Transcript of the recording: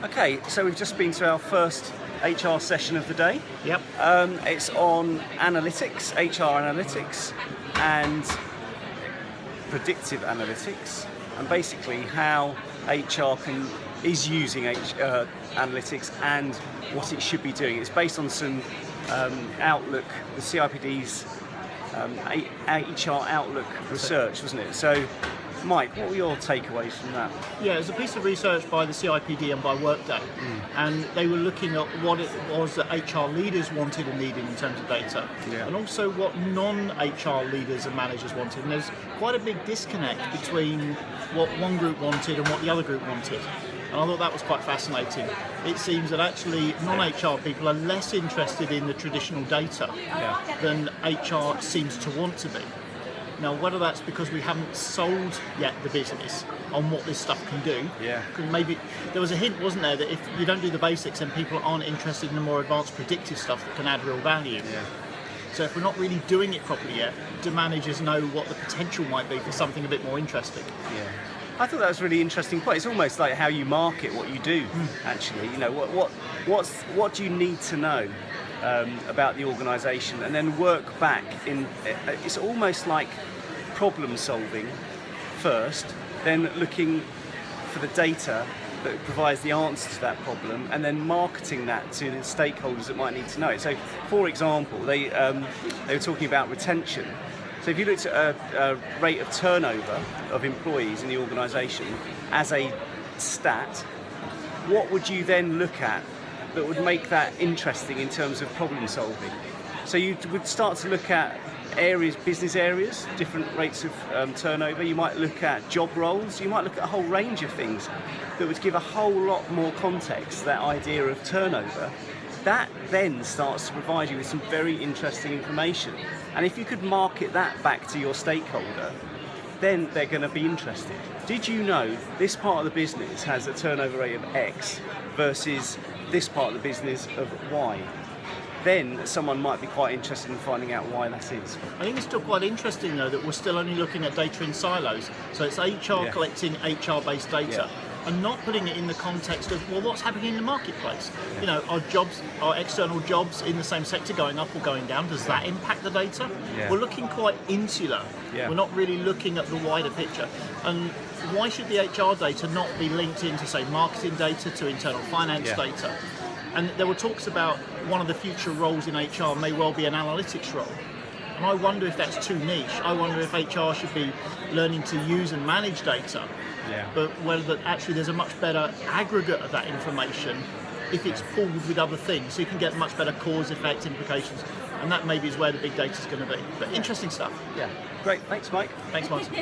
Okay, so we've just been to our first HR session of the day. Yep. It's on analytics, HR analytics, and predictive analytics, and basically how HR is using analytics and what it should be doing. It's based on some Outlook, the CIPD's HR Outlook research, wasn't it? So, Mike, what were your takeaways from that? Yeah, it was a piece of research by the CIPD and by Workday, and they were looking at what it was that HR leaders wanted and needed in terms of data, and also what non-HR leaders and managers wanted. And there's quite a big disconnect between what one group wanted and what the other group wanted. And I thought that was quite fascinating. It seems that actually non-HR people are less interested in the traditional data than HR seems to want to be. Now, whether that's because we haven't sold yet the business on what this stuff can do, because maybe there was a hint, wasn't there, that if you don't do the basics, then people aren't interested in the more advanced predictive stuff that can add real value. So if we're not really doing it properly yet, do managers know what the potential might be for something a bit more interesting? I thought that was a really interesting point. It's almost like how you market what you do, actually. You know, what do you need to know about the organisation, and then work back in. It's almost like problem solving first, then looking for the data that provides the answer to that problem, and then marketing that to the stakeholders that might need to know it. So, for example, they were talking about retention. So if you looked at a rate of turnover of employees in the organisation as a stat, what would you then look at that would make that interesting in terms of problem solving? So you would start to look at areas, business areas, different rates of turnover. You might look at job roles. You might look at a whole range of things that would give a whole lot more context, that idea of turnover. That then starts to provide you with some very interesting information. And if you could market that back to your stakeholder, then they're going to be interested. Did you know this part of the business has a turnover rate of X versus this part of the business of Y? Then someone might be quite interested in finding out why that is. I think it's still quite interesting, though, that we're still only looking at data in silos. So it's HR collecting HR-based data. And not putting it in the context of, well, what's happening in the marketplace? You know, are external jobs in the same sector going up or going down? Does that impact the data? We're looking quite insular. We're not really looking at the wider picture. And why should the HR data not be linked into, say, marketing data to internal finance data? And there were talks about one of the future roles in HR may well be an analytics role. And I wonder if that's too niche. I wonder if HR should be learning to use and manage data, but whether actually there's a much better aggregate of that information if it's pooled with other things, so you can get much better cause, effect, implications, and that maybe is where the big data is going to be. But interesting stuff. Great, thanks Mike. Thanks, Martin.